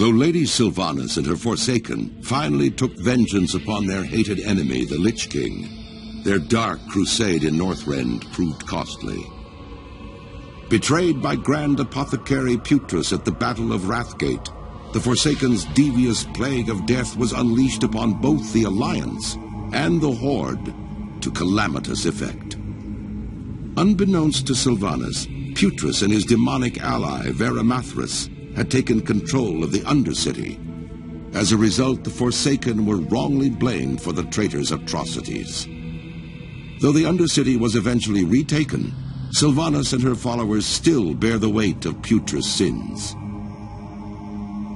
Though Lady Sylvanas and her Forsaken finally took vengeance upon their hated enemy, the Lich King, their dark crusade in Northrend proved costly. Betrayed by Grand Apothecary Putrus at the Battle of Wrathgate, the Forsaken's devious plague of death was unleashed upon both the Alliance and the Horde to calamitous effect. Unbeknownst to Sylvanas, Putrus and his demonic ally, Veramathras, had taken control of the Undercity. As a result, the Forsaken were wrongly blamed for the traitor's atrocities. Though the Undercity was eventually retaken, Sylvanas and her followers still bear the weight of Putrus' sins.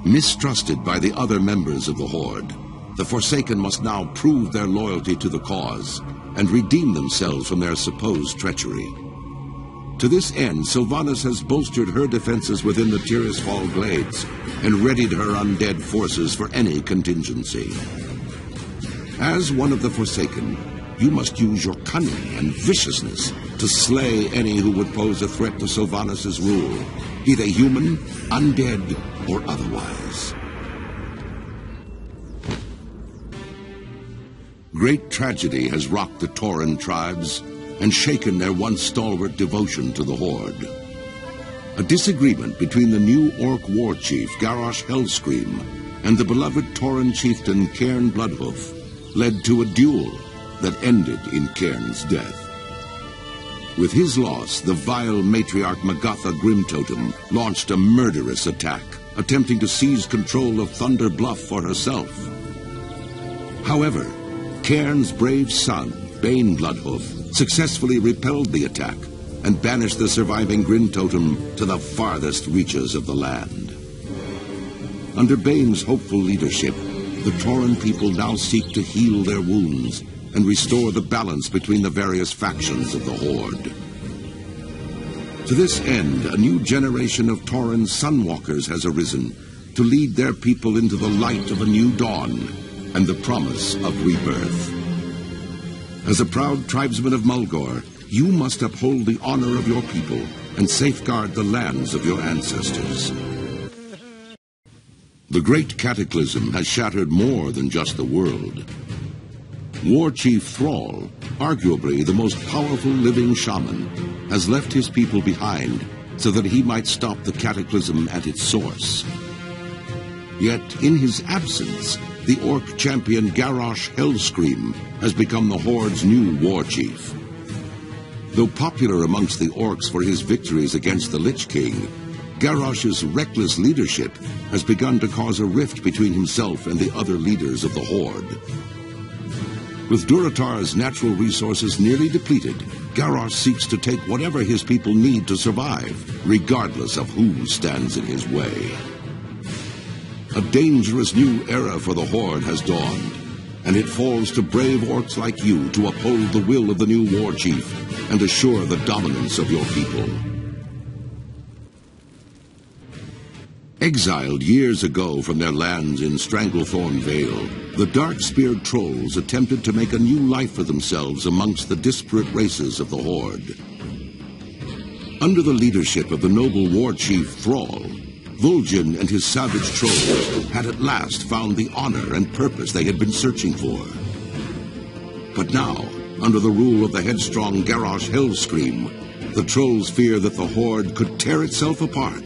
Mistrusted by the other members of the Horde, the Forsaken must now prove their loyalty to the cause and redeem themselves from their supposed treachery. To this end, Sylvanas has bolstered her defenses within the Tirisfal Glades and readied her undead forces for any contingency. As one of the Forsaken, you must use your cunning and viciousness to slay any who would pose a threat to Sylvanas' rule, be they human, undead, or otherwise. Great tragedy has rocked the Tauren tribes and shaken their once stalwart devotion to the Horde. A disagreement between the new Orc war chief, Garrosh Hellscream, and the beloved Tauren chieftain, Cairn Bloodhoof, led to a duel that ended in Cairn's death. With his loss, the vile matriarch Magatha Grimtotem launched a murderous attack, attempting to seize control of Thunder Bluff for herself. However, Cairn's brave son, Bane Bloodhoof, successfully repelled the attack and banished the surviving Grimtotem to the farthest reaches of the land. Under Bane's hopeful leadership, the Tauren people now seek to heal their wounds and restore the balance between the various factions of the Horde. To this end, a new generation of Tauren Sunwalkers has arisen to lead their people into the light of a new dawn and the promise of rebirth. As a proud tribesman of Mulgore, you must uphold the honor of your people and safeguard the lands of your ancestors. The Great Cataclysm has shattered more than just the world. War Chief Thrall, arguably the most powerful living shaman, has left his people behind so that he might stop the cataclysm at its source. Yet, in his absence, the Orc champion Garrosh Hellscream has become the Horde's new war chief. Though popular amongst the Orcs for his victories against the Lich King, Garrosh's reckless leadership has begun to cause a rift between himself and the other leaders of the Horde. With Durotar's natural resources nearly depleted, Garrosh seeks to take whatever his people need to survive, regardless of who stands in his way. A dangerous new era for the Horde has dawned, and it falls to brave Orcs like you to uphold the will of the new war chief and assure the dominance of your people. Exiled years ago from their lands in Stranglethorn Vale, the dark-speared trolls attempted to make a new life for themselves amongst the disparate races of the Horde. Under the leadership of the noble war chief Thrall, Vol'jin and his savage trolls had at last found the honor and purpose they had been searching for. But now, under the rule of the headstrong Garrosh Hellscream, the trolls fear that the Horde could tear itself apart.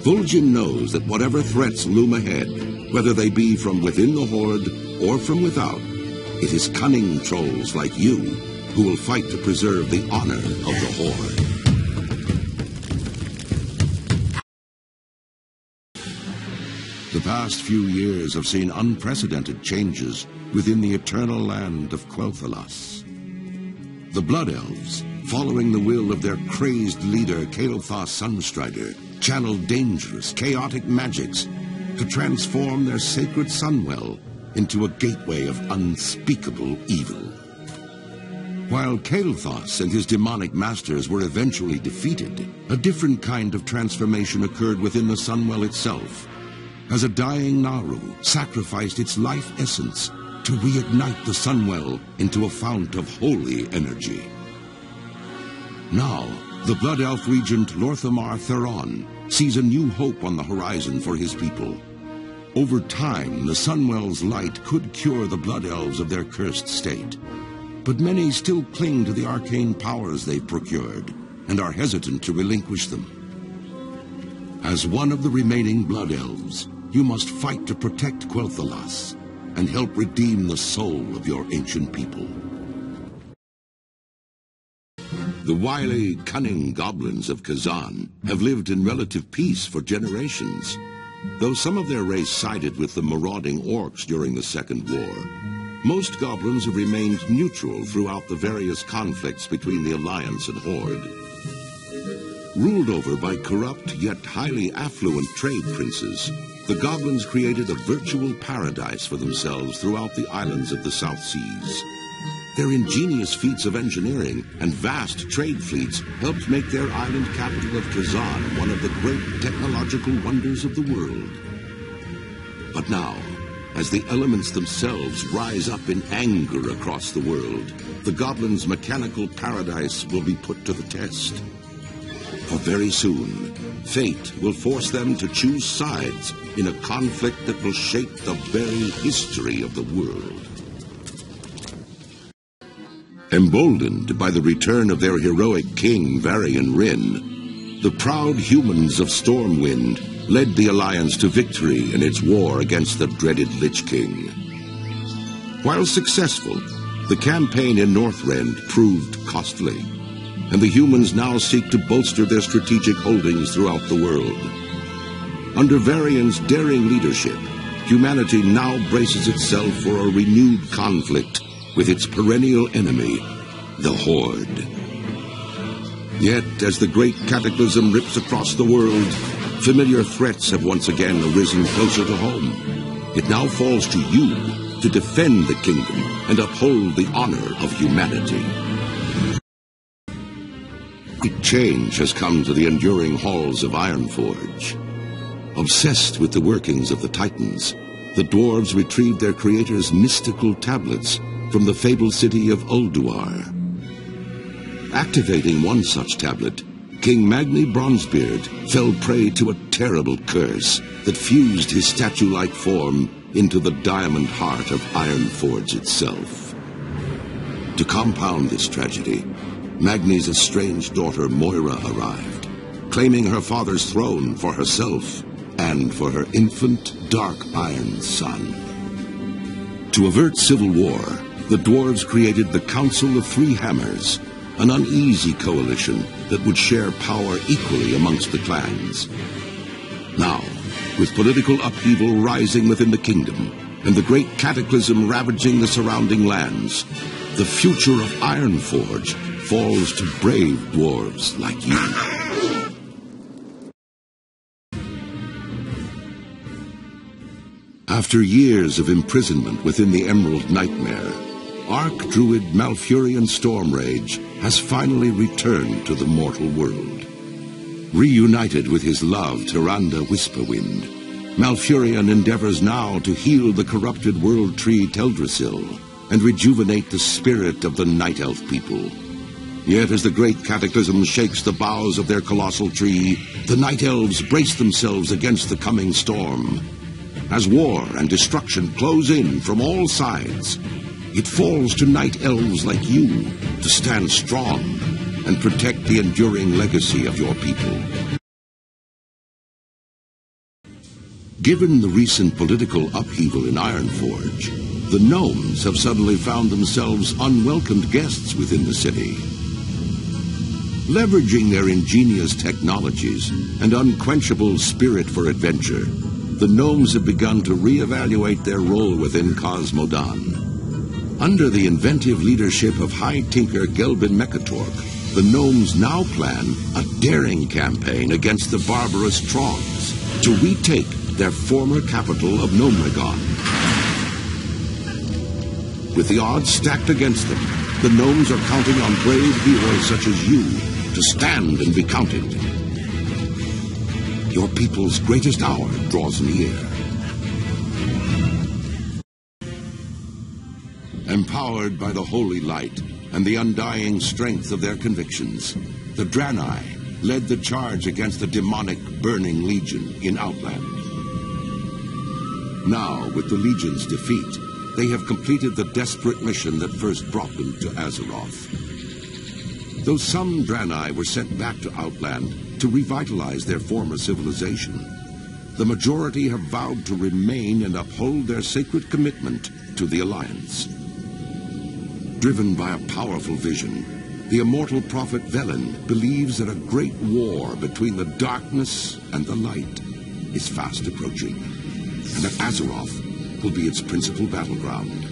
Vol'jin knows that whatever threats loom ahead, whether they be from within the Horde or from without, it is cunning trolls like you who will fight to preserve the honor of the Horde. The past few years have seen unprecedented changes within the eternal land of Quel'Thalas. The Blood Elves, following the will of their crazed leader Kael'thas Sunstrider, channeled dangerous, chaotic magics to transform their sacred Sunwell into a gateway of unspeakable evil. While Kael'thas and his demonic masters were eventually defeated, a different kind of transformation occurred within the Sunwell itself, as a dying Naru sacrificed its life essence to reignite the Sunwell into a fount of holy energy. Now, the Blood Elf regent Lorthamar Theron sees a new hope on the horizon for his people. Over time, the Sunwell's light could cure the Blood Elves of their cursed state. But many still cling to the arcane powers they've procured and are hesitant to relinquish them. As one of the remaining Blood Elves, you must fight to protect Quel'Thalas and help redeem the soul of your ancient people. The wily, cunning goblins of Kazan have lived in relative peace for generations. Though some of their race sided with the marauding orcs during the Second War, most goblins have remained neutral throughout the various conflicts between the Alliance and Horde. Ruled over by corrupt yet highly affluent trade princes, the goblins created a virtual paradise for themselves throughout the islands of the South Seas. Their ingenious feats of engineering and vast trade fleets helped make their island capital of Kazan one of the great technological wonders of the world. But now, as the elements themselves rise up in anger across the world, the goblins' mechanical paradise will be put to the test. For very soon, fate will force them to choose sides in a conflict that will shape the very history of the world. Emboldened by the return of their heroic king, Varian Wrynn, the proud humans of Stormwind led the Alliance to victory in its war against the dreaded Lich King. While successful, the campaign in Northrend proved costly, and the humans now seek to bolster their strategic holdings throughout the world. Under Varian's daring leadership, humanity now braces itself for a renewed conflict with its perennial enemy, the Horde. Yet, as the great cataclysm rips across the world, familiar threats have once again arisen closer to home. It now falls to you to defend the kingdom and uphold the honor of humanity. Great change has come to the enduring halls of Ironforge. Obsessed with the workings of the Titans, the dwarves retrieved their creator's mystical tablets from the fabled city of Ulduar. Activating one such tablet, King Magni Bronzebeard fell prey to a terrible curse that fused his statue-like form into the diamond heart of Ironforge itself. To compound this tragedy, Magni's estranged daughter Moira arrived, claiming her father's throne for herself and for her infant Dark Iron son. To avert civil war, the dwarves created the Council of Three Hammers, an uneasy coalition that would share power equally amongst the clans. Now, with political upheaval rising within the kingdom and the great cataclysm ravaging the surrounding lands, the future of Ironforge falls to brave dwarves like you. After years of imprisonment within the Emerald Nightmare, Archdruid Malfurion Stormrage has finally returned to the mortal world. Reunited with his loved Tyrande Whisperwind, Malfurion endeavors now to heal the corrupted world tree Teldrassil and rejuvenate the spirit of the Night Elf people. Yet as the great cataclysm shakes the boughs of their colossal tree, the Night Elves brace themselves against the coming storm. As war and destruction close in from all sides, it falls to Night Elves like you to stand strong and protect the enduring legacy of your people. Given the recent political upheaval in Ironforge, the gnomes have suddenly found themselves unwelcomed guests within the city. Leveraging their ingenious technologies and unquenchable spirit for adventure, the gnomes have begun to reevaluate their role within Cosmodan. Under the inventive leadership of High Tinker Gelbin Mechatork, the gnomes now plan a daring campaign against the barbarous Trongs to retake their former capital of Gnomeregon. With the odds stacked against them, the gnomes are counting on brave heroes such as you to stand and be counted. Your people's greatest hour draws near. Empowered by the holy light and the undying strength of their convictions, the Draenei, led the charge against the demonic Burning Legion in Outland. Now, with the Legion's defeat, they have completed the desperate mission that first brought them to Azeroth. Though some Draenei were sent back to Outland to revitalize their former civilization, the majority have vowed to remain and uphold their sacred commitment to the Alliance. Driven by a powerful vision, the immortal prophet Velen believes that a great war between the darkness and the light is fast approaching, and that Azeroth will be its principal battleground.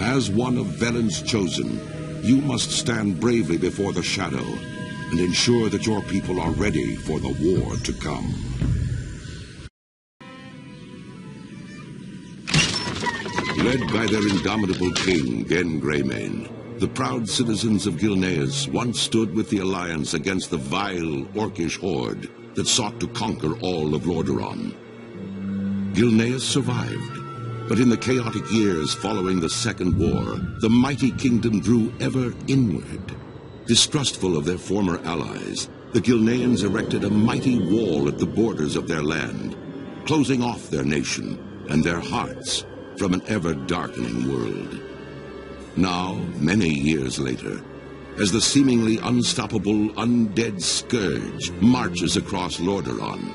As one of Velen's chosen, you must stand bravely before the shadow and ensure that your people are ready for the war to come. Led by their indomitable king, Genn Greymane, the proud citizens of Gilneas once stood with the Alliance against the vile, orcish horde that sought to conquer all of Lordaeron. Gilneas survived, but in the chaotic years following the Second War, the mighty kingdom drew ever inward. Distrustful of their former allies, the Gilneans erected a mighty wall at the borders of their land, closing off their nation and their hearts from an ever-darkening world. Now, many years later, as the seemingly unstoppable undead scourge marches across Lordaeron,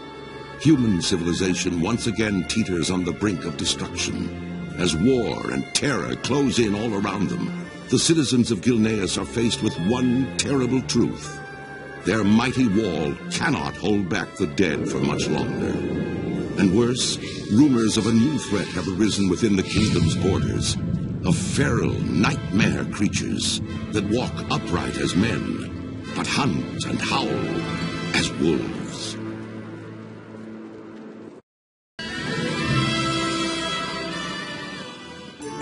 human civilization once again teeters on the brink of destruction. As war and terror close in all around them, the citizens of Gilneas are faced with one terrible truth. Their mighty wall cannot hold back the dead for much longer. And worse, rumors of a new threat have arisen within the kingdom's borders, of feral nightmare creatures that walk upright as men, but hunt and howl as wolves.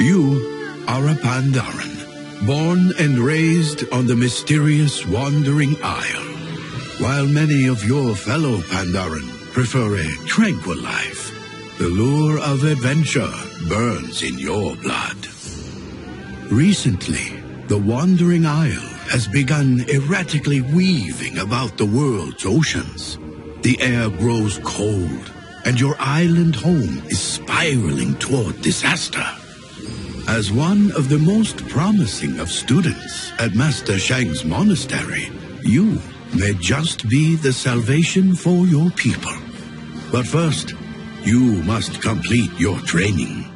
You are a Pandaran, born and raised on the mysterious Wandering Isle, while many of your fellow Pandaran prefer a tranquil life. The lure of adventure burns in your blood. Recently, the Wandering Isle has begun erratically weaving about the world's oceans. The air grows cold, and your island home is spiraling toward disaster. As one of the most promising of students at Master Shang's monastery, you may just be the salvation for your people. But first, you must complete your training.